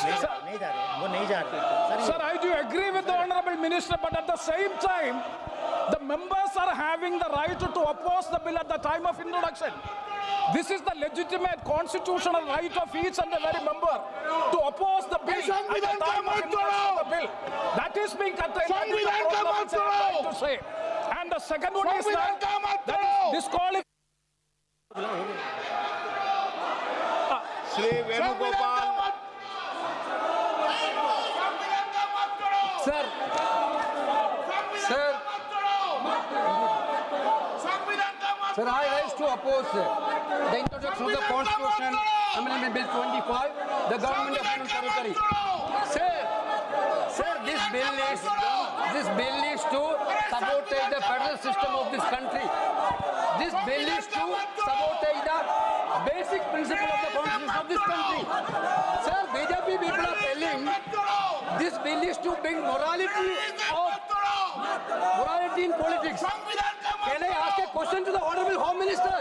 नहीं जा रहे, वो नहीं जा रहे। Sir, I do agree with the Honorable Minister, but at the same time, the members are having the right to oppose the bill at the time of introduction. This is the legitimate constitutional right of each and every member to oppose the bill at the time of introduction of the bill. That is being contained. That is the problem which I am trying to say. And the second one is that this call is Shri Venugopal sir I rise to oppose the introduction of the Constitution Amendment Bill 25, the Government of Union Territory. Sir, this bill is to sabotage the federal system of this country. This bill is to sabotage the basic principle of the Constitution of this country. Sir, BJP people are telling this bill is to bring morality in politics. Can I ask a question to the Honorable Home Minister?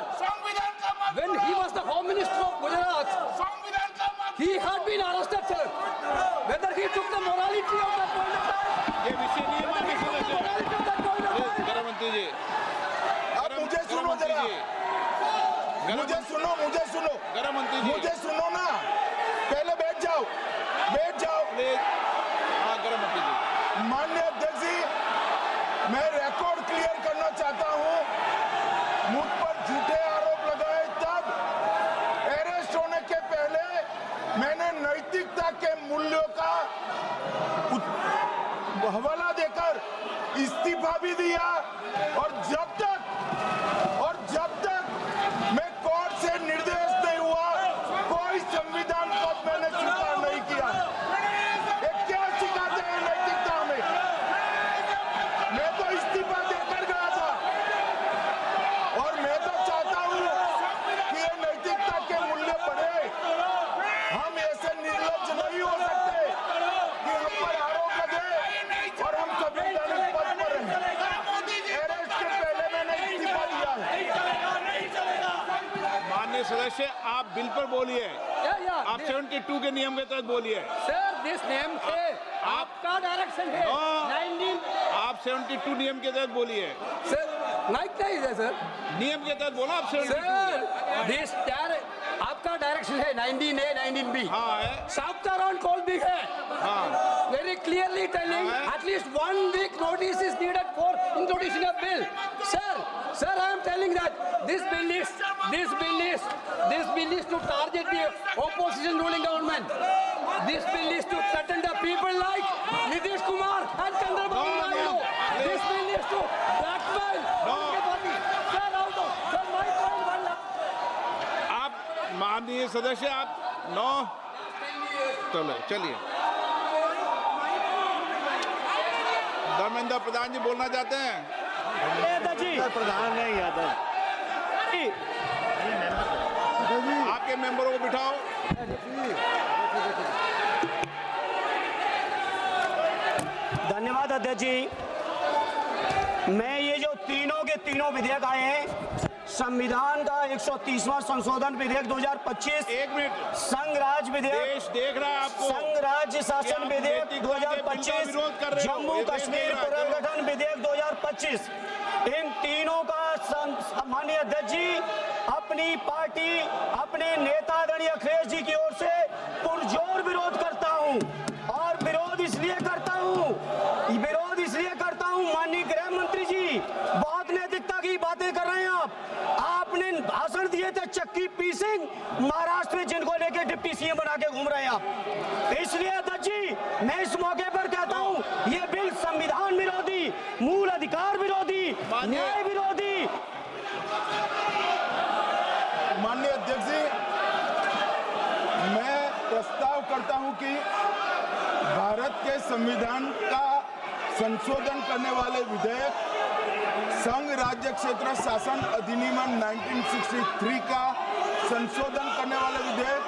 When he was the Home Minister of Gujarat, he had been arrested, sir. Whether he took the morality of that point of time, ये विषय नहीं है माननीय सदस्य। गृह मंत्री जी, अब मुझे सुनो जरा, मुझे सुनो गृह मंत्री जी, मुझे सुनो ना, पहले बैठ जाओ। हाँ गृह मंत्री जी। माननीय अध्यक्ष जी, मैं रिकॉर्ड क्लियर करना चाहता हूं। मुझ पर झूठे आरोप लगाए तब अरेस्ट होने के पहले मैंने नैतिकता के मूल्यों का हवाला देकर इस्तीफा भी दिया और जब तक मैं कोर्ट से निर्देश नहीं हुआ कोई संविधान पद मैंने स्वीकार नहीं किया। ये क्या सिखाते हैं नैतिकता में? मैं तो इस्तीफा देकर गया था और मैं तो चाहता हूं कि ये नैतिकता के मूल्य बढ़े। हम ऐसे निर्लज्ज नहीं हो सकते कि हम पर आरोप लगे और हम संवैधानिक पद पर रहें। अरेस्ट के पहले मैंने इस्तीफा दिया है। माननीय सदस्य, आप बिल पर बोलिए। आप 72 के नियम के तहत बोलिए। सर, दिस नेम से आपका डायरेक्शन है। 19 आप 72 नियम के तहत बोलिए। सर, लाइक नहीं है सर। नियम के तहत बोला आप 72। सर, दिस आपका डायरेक्शन है 19A 19B। हाँ है। साफ्तार ऑन कॉल भी है। हाँ। Very clearly telling at least 1 week notice is needed for introducing a bill. Sir, I am telling that this bill is to target the opposition ruling government. This bill is to threaten the people like Nitish Kumar and Chandrababu Naidu. This bill is to blackmail the party. Sir, my point one. आप माननीय सदस्य, आप चलिए। धर्मेंद्र प्रधान जी बोलना चाहते हैं? प्रधान नहीं यादव, आपके मेंबरों को बिठाओ। धन्यवाद अध्यक्ष जी। मैं ये जो तीनों के तीनों विधेयक आए हैं, संविधान का 130वां संशोधन विधेयक 2025, 1 मिनट, संघ राज्य विधेयक, देश देख रहा है आपको, संघ राज्य शासन विधेयक 2025, जम्मू कश्मीर पुनर्गठन विधेयक 2025, इन तीनों का माननीय अध्यक्ष जी अपनी पार्टी, अपने नेता आदरणीय अखिलेश जी की ओर से पुरजोर विरोध करता हूं। और विरोध इसलिए करता हूं माननीय गृह मंत्री जी, बहुत नैतिकता की बातें कर रहे हैं आपने भाषण दिए थे चक्की पी सिंह महाराष्ट्र में, जिनको लेके डिप्टी सीएम बना के घूम रहे हैं आप। इसलिए अध्यक्ष जी, मैं इस मौके पर कहता हूं ये बिल संविधान विरोधी, मूल अधिकार विरोधी, न्याय विरोधी। माननीय अध्यक्ष जी, मैं प्रस्ताव करता हूं कि भारत के संविधान का संशोधन करने वाले विधेयक, संघ राज्य क्षेत्र शासन अधिनियम 1963 का संशोधन करने वाले विधेयक